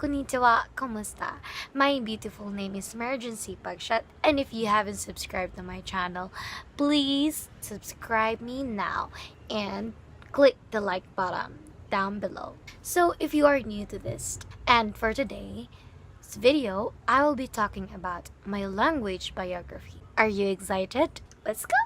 Konnichiwa, kumusta? My beautiful name is Pagsiat, and if you haven't subscribed to my channel, please subscribe me now and click the like button down below. So if you are new to this, and for today's video, I will be talking about my language biography. Are you excited? Let's go!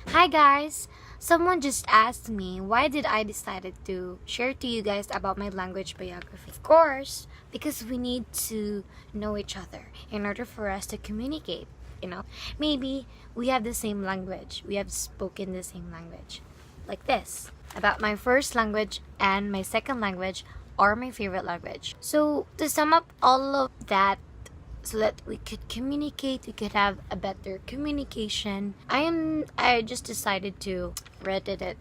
Hi guys! Someone just asked me why did I decided to share to you guys about my language biography. Of course, because we need to know each other in order for us to communicate, Maybe we have the same language. We have spoken the same language. Like this. About my first language and my second language or my favorite language. So to sum up all of that, so that we could communicate, we could have a better communication, I just decided to write it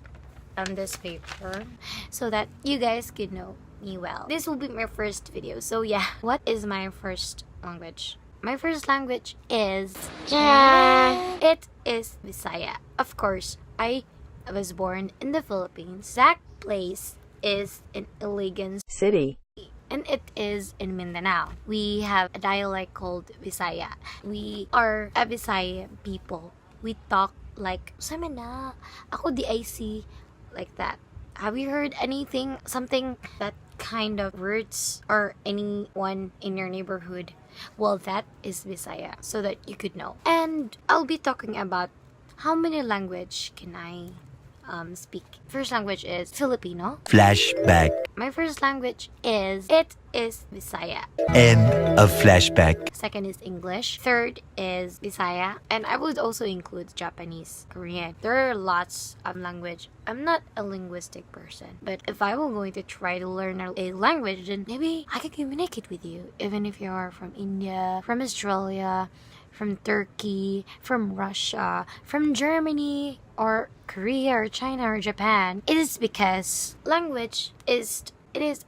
on this paper so that you guys could know me well. This will be my first video. So yeah, what is my first language? My first language is it is Visaya. Of course, I was born in the Philippines. That place is in Iligan City, and it is in Mindanao. We have a dialect called Visaya. We are a Visaya people. We talk like "Sama na, ako di IC," like that. Have you heard something that kind of words or anyone in your neighborhood? Well, that is Visaya, so that you could know. And I'll be talking about how many language can I speak. First language is Filipino. flashback, My first language is Visaya. end of flashback, Second is English. Third is Visaya. And I would also include Japanese, Korean. There are lots of language. I'm not a linguistic person, but if I were going to try to learn a language, then maybe I can communicate with you, even if you are from India, from Australia, from Turkey, from Russia, from Germany, or Korea, or China, or Japan. It is because language is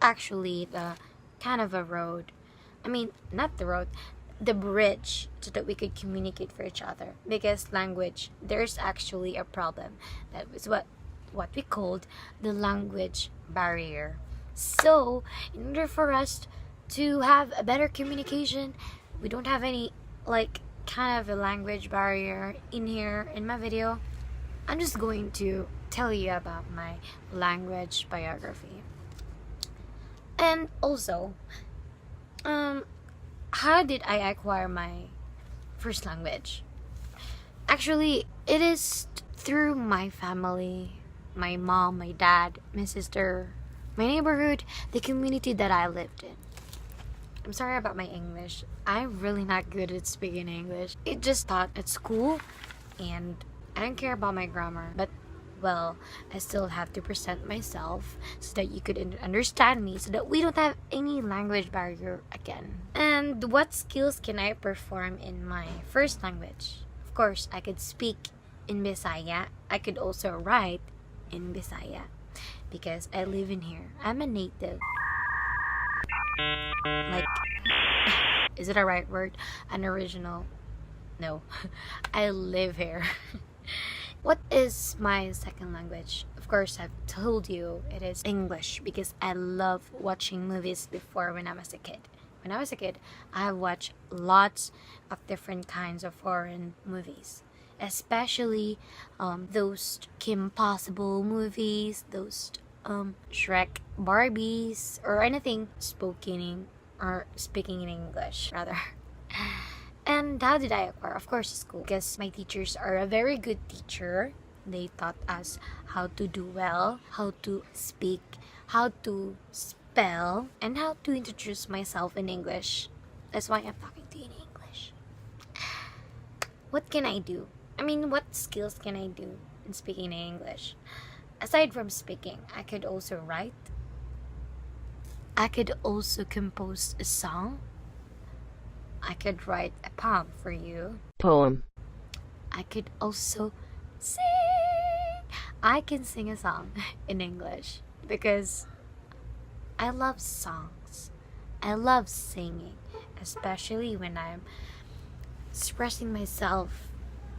actually the kind of a road. I mean, not the road, the bridge, so that we could communicate for each other. Because language, there's actually a problem. That was what we called the language barrier. So, in order for us to have a better communication, we don't have any kind of a language barrier in here in my video. I'm just going to tell you about my language biography. And also, how did I acquire my first language? Actually, it is through my family, my mom, my dad, my sister, my neighborhood, the community that I lived in. I'm sorry about my English. I'm really not good at speaking English. It just taught at school, and I don't care about my grammar. But, well, I still have to present myself so that you could understand me, so that we don't have any language barrier again. And what skills can I perform in my first language? Of course, I could speak in Bisaya. I could also write in Bisaya because I live in here. I'm a native. Is it a right word? An original? No. I live here. What is my second language? Of course, I've told you it is English because I love watching movies before when I was a kid. When I was a kid, I watched lots of different kinds of foreign movies. Especially those Kim Possible movies, those Shrek Barbies, or anything speaking in English rather. And how did I acquire? Of course, school. Because my teachers are a very good teacher. They taught us how to do well, how to speak, how to spell, and how to introduce myself in English. That's why I'm talking to you in English. What can I do? I mean, what skills can I do in speaking in English? Aside from speaking, I could also write. I could also compose a song. I could write a poem for you. poem, I could also sing. I can sing a song in English because I love songs. I love singing, especially when I'm expressing myself.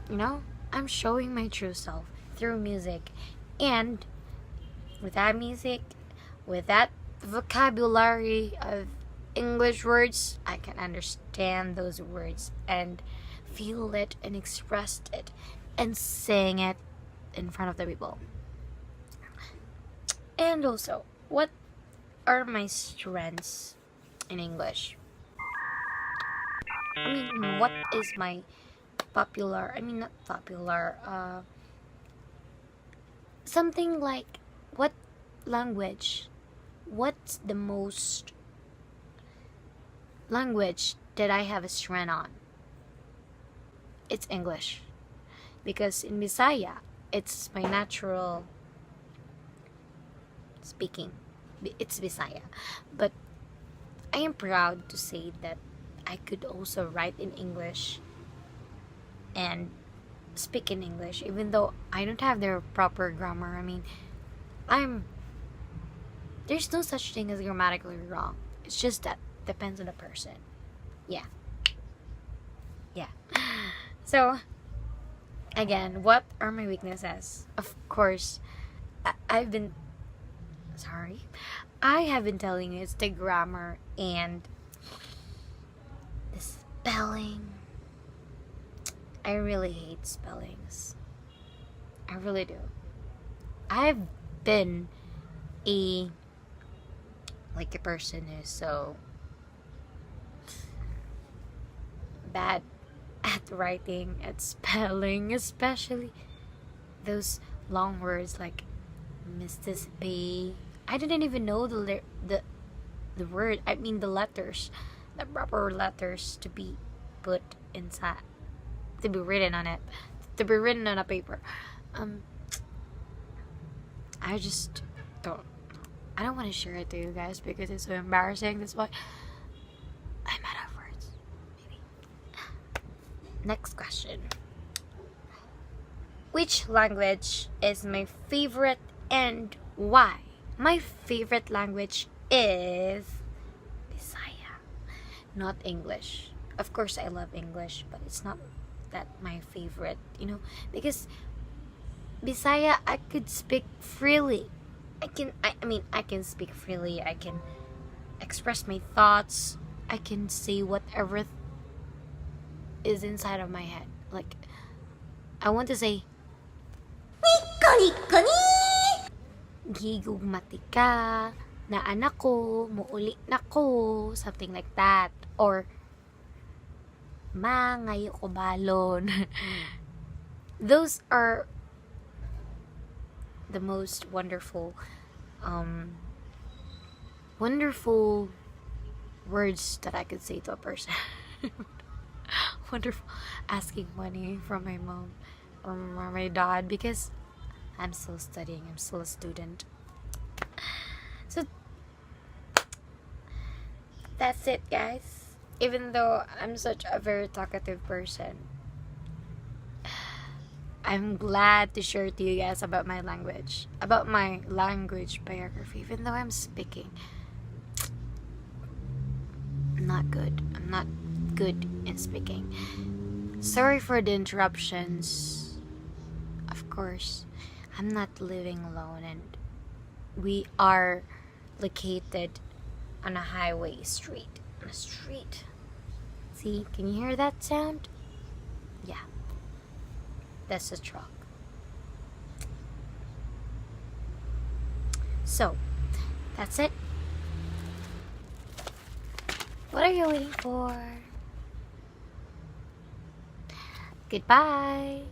I'm showing my true self through music. And with that music, with that vocabulary of English words, I can understand those words and feel it and express it and sing it in front of the people. And also, what are my strengths in English? I mean, what is my popular, I mean, not popular, something like what language, what's the most language that I have a strength on? It's English. Because in Bisaya, it's my natural speaking. It's Bisaya. But I am proud to say that I could also write in English and speak in English, even though I don't have their proper grammar. I mean, there's no such thing as grammatically wrong. It's just that depends on the person. Yeah. So, again, what are my weaknesses? Of course, I have been telling you it's the grammar and the spelling. I really hate spellings. I really do. I've been a person who's so bad at writing, at spelling, especially those long words like Mississippi. I didn't even know the word. I mean the letters, the proper letters to be put inside, to be written on it, to be written on a paper. I just don't. I don't want to share it to you guys because it's so embarrassing. That's why I'm out of words. Maybe. Next question. Which language is my favorite and why? My favorite language is Bisaya, not English. Of course, I love English, but it's not that my favorite, because Bisaya, I could speak freely. I can speak freely. I can express my thoughts. I can say whatever is inside of my head. Like, I want to say, gigugmati ka, naanak ko, muuli na ko, something like that. Or, mangayo ko balon. Those are the most wonderful words that I could say to a person. Wonderful. Asking money from my mom or my dad because I'm still studying. I'm still a student. So that's it, guys. Even though I'm such a very talkative person, I'm glad to share to you guys about my language biography. Even though I'm speaking, I'm not good in speaking. Sorry for the interruptions. Of course, I'm not living alone and we are located on a street. See, can you hear that sound? Yeah. That's a truck. So, that's it. What are you waiting for? Goodbye.